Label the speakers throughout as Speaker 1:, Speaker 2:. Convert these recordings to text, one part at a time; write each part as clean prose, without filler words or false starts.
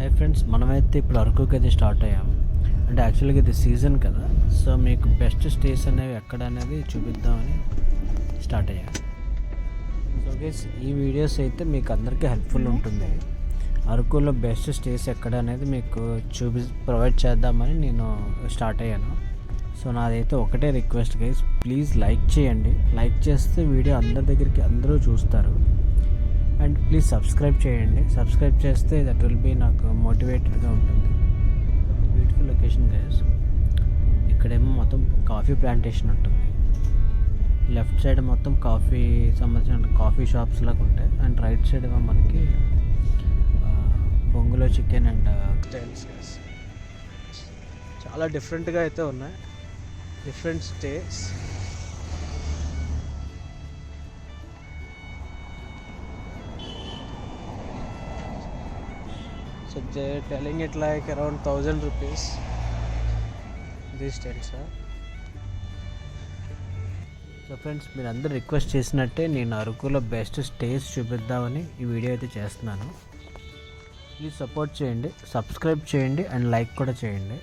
Speaker 1: Hi friends, మనమైతే ఇప్పుడు అరకుకి అయితే స్టార్ట్ అయ్యాం. అంటే యాక్చువల్గా ఇది సీజన్ కదా, సో మీకు బెస్ట్ స్టేస్ అనేవి ఎక్కడ అనేది చూపిద్దామని స్టార్ట్ అయ్యాం. సో గైస్, ఈ వీడియోస్ అయితే మీకు అందరికీ హెల్ప్ఫుల్ ఉంటుంది. అరకులో బెస్ట్ స్టేస్ ఎక్కడ అనేది మీకు ప్రొవైడ్ చేద్దామని నేను స్టార్ట్ అయ్యాను. సో నాదైతే ఒకటే రిక్వెస్ట్ గైస్, ప్లీజ్ లైక్ చేయండి. లైక్ చేస్తే వీడియో అందరి దగ్గరికి అందరూ చూస్తారు. అండ్ ప్లీజ్ సబ్స్క్రైబ్ చేయండి. సబ్స్క్రైబ్ చేస్తే దట్ విల్ బీ నాకు మోటివేటెడ్గా ఉంటుంది. Beautiful location guys. ఇక్కడేమో మొత్తం కాఫీ ప్లాంటేషన్ ఉంటుంది. లెఫ్ట్ సైడ్ మొత్తం కాఫీ సంబంధించిన కాఫీ షాప్స్ లాగా ఉంటాయి. అండ్ రైట్ సైడ్ ఏమో మనకి బొంగులో చికెన్ అండ్ స్టైల్స్ గైస్. చాలా డిఫరెంట్గా అయితే ఉన్నాయి, different states. So they're telling it like around 1,000 rupees. These tents are. So friends, మీరు అందరూ రిక్వెస్ట్ చేసినట్టే నేను అరకులో బెస్ట్ స్టేస్ చూపిద్దామని ఈ వీడియో అయితే చేస్తున్నాను. ప్లీజ్ సపోర్ట్ చేయండి, సబ్స్క్రైబ్ చేయండి అండ్ లైక్ కూడా చేయండి.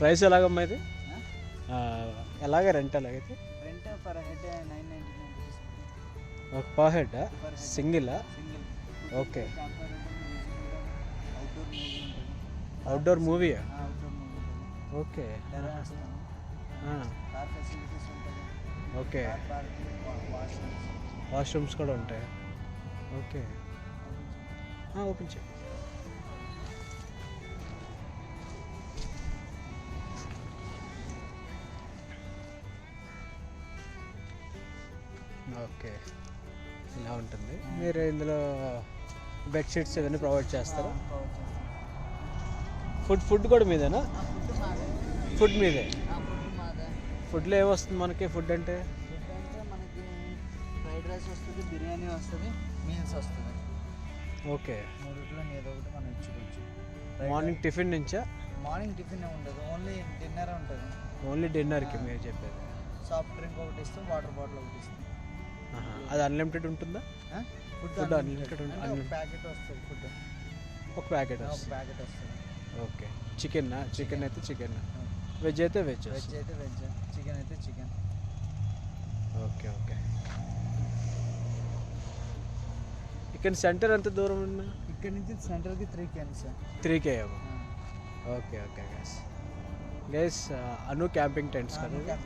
Speaker 1: ప్రైస్ ఎలాగమ్మా ఇది? ఎలాగ రెంట్ ఎలాగైతే?
Speaker 2: రెంట్ పర్ హెడ్ 999
Speaker 1: ఒక పర్ హెడ్ సింగిలా? Okay. Outdoor movie. Okay. Okay. Washrooms కూడా ఉంటాయి. ఓకే, ఓపెన్ చేయి. ఓకే, ఇలా ఉంటుంది. మీరు ఇందులో బెడ్షీట్స్ ఇవన్నీ ప్రొవైడ్ చేస్తారా? ఫుడ్ కూడా మీదేనా? ఫుడ్ మీదే. ఫుడ్లో ఏమొస్తుంది మనకి? ఫుడ్ అంటే
Speaker 2: మనకి ఫ్రైడ్ రైస్ వస్తుంది, బిర్యానీ వస్తుంది, మీల్స్ వస్తుంది.
Speaker 1: ఓకే.
Speaker 2: మూడిట్లో ఏదో ఒకటి మనం ఇచ్చుకోవచ్చు.
Speaker 1: మార్నింగ్ టిఫిన్ నుంచా?
Speaker 2: మార్నింగ్ టిఫిన్ ఉండదు, ఓన్లీ డిన్నర్ ఉంటుంది.
Speaker 1: ఓన్లీ డిన్నర్కి మీరు చెప్పేది?
Speaker 2: సాఫ్ట్ డ్రింక్ ఒకటి ఇస్తాం, వాటర్ బాటిల్ ఒకటి ఇస్తాం.
Speaker 1: అది అన్లిమిటెడ్ ఉంటుందా?
Speaker 2: ఫుడ్
Speaker 1: అన్లిమిటెడ్ ఉంటుంది.
Speaker 2: ఒక ప్యాకెట్ వస్తుంది. ఫుడ్
Speaker 1: ఒక ప్యాకెట్
Speaker 2: వస్తుంది.
Speaker 1: ఓకే. చికెన్ అయితే చికెన్, వెజ్ అయితే వెజ్.
Speaker 2: వెజ్ అయితే వెజ్, చికెన్ అయితే చికెన్.
Speaker 1: ఓకే. ఓకే. ఇక్కడ సెంటర్ ఎంత దూరం ఉన్నా?
Speaker 2: ఇక్కడ నుంచి సెంటర్కి 3 km sir.
Speaker 1: 3 km. Okay. Okay guys, అను క్యాంపింగ్ టెంట్స్ కదా?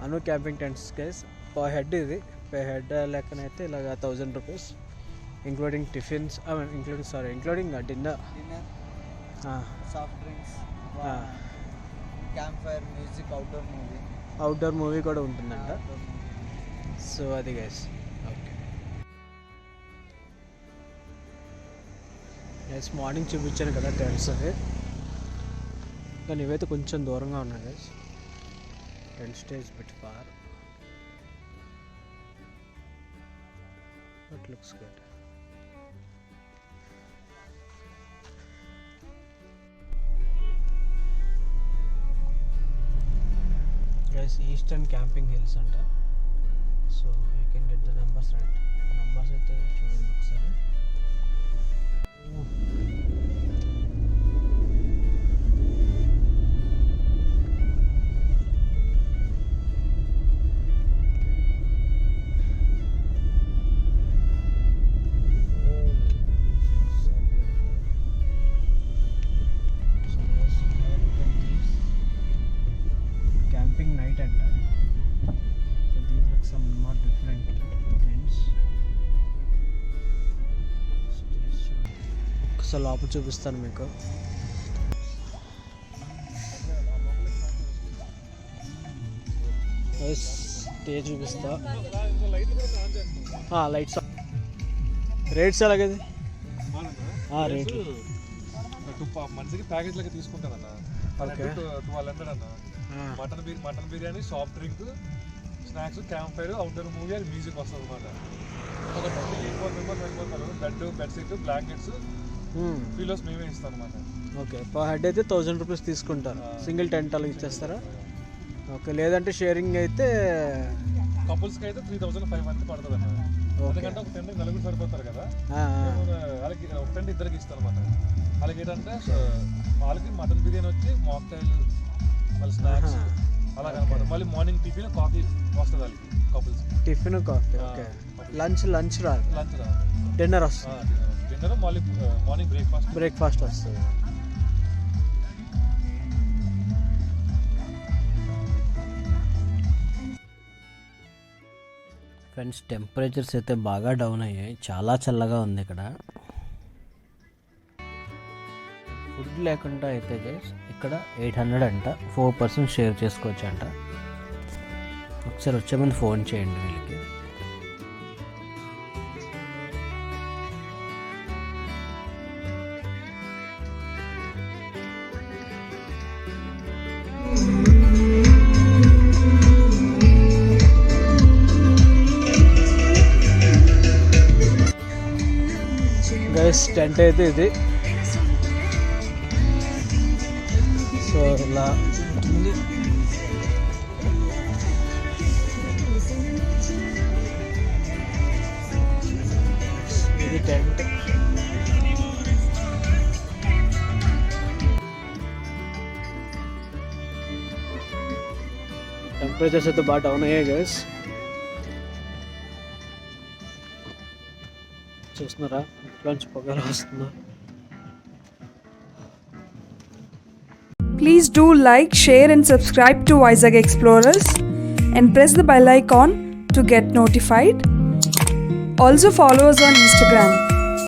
Speaker 1: అను camping tents guys. Per head ఇది, పర్ హెడ్ లెక్కనైతే ఇలాగ 1,000 rupees, including tiffins, including dinner,
Speaker 2: soft drinks, camp fire, music,
Speaker 1: outdoor movie కూడా ఉంటుందంట. సో అది గైస్. ఓకే గైస్, మార్నింగ్ చూపించాను కదా టెంట్స్ అవి, కానీ ఇవైతే కొంచెం దూరంగా ఉన్నాయి guys. Tent stage bit far, but looks good. Guys, Eastern Camping Hills అంట. So you can get the numbers right. Numbers అయితే చూడండి ఒకసారి. సో లోపల చూపిస్తాను మీకు. స్టే చూపిస్తా. లైట్స్. రేట్స్ ఎలాగది? రేట్లు
Speaker 3: మనిషికి ప్యాకేజ్ లెక్క తీసుకుంటానన్న. 1200 అన్న. Mutton biryani, soft drink, snacks, camp fire, outdoor movie and music వస్తుంది అనమాట. ఒక 24 మెంబర్స్ వెళ్ళిపోతారు. బెడ్షీట్, బ్లాంకెట్స్, పిల్లోస్ మేమే ఇస్తాం అనమాట.
Speaker 1: ఓకే. పర్ హెడ్ అయితే 1,000 రూపీస్ తీసుకుంటారు. సింగిల్ టెంట్ అలా ఇచ్చేస్తారా? ఓకే. లేదంటే షేరింగ్ అయితే
Speaker 3: కపుల్స్కి అయితే 3,500 పడుతుంది అన్న. ఎందుకంటే ఒక టెంట్ నలుగురు సరిపోతారు కదా, వాళ్ళకి ఒక టెంట్ ఇద్దరికి ఇస్తాను అనమాట. వాళ్ళకి ఏంటంటే వాళ్ళకి మటన్ బిర్యానీ వచ్చి మాక్టైల్, మళ్ళీ స్నాక్స్ అలాగనమాట. మళ్ళీ మార్నింగ్ టిఫిన్ కాఫీ వస్తుంది వాళ్ళకి, couples.
Speaker 1: Tiffin coffee, okay. Lunch రాదు,
Speaker 3: లంచ్ రాదు,
Speaker 1: డిన్నర్ వస్తుంది.
Speaker 3: డిన్నర్ మళ్ళీ మార్నింగ్
Speaker 1: బ్రేక్ఫాస్ట్ వస్తుంది. ఫ్రెండ్స్, టెంపరేచర్స్ అయితే బాగా డౌన్ అయ్యాయి, చాలా చల్లగా ఉంది ఇక్కడ. ఫుడ్ లేకుండా అయితే గైస్ ఇక్కడ 800 అంట, 4 పర్సన్ షేర్ చేసుకోవచ్చు అంట. ఒకసారి వచ్చే ముందు ఫోన్ చేయండి వీళ్ళకి. గైస్ టెంట్ అయితే ఇది. సో ఇలా ఉంటుంది. ఇది టెంట్. టెంపరేచర్స్ అయితే బాగా డౌన్ అయ్యాయి గైస్, చూస్తున్నారా ఇంట్లోంచి పొగలు వస్తుందా.
Speaker 4: Please do like, share and subscribe to Vizag Explorers and press the bell icon to get notified. Also follow us on Instagram.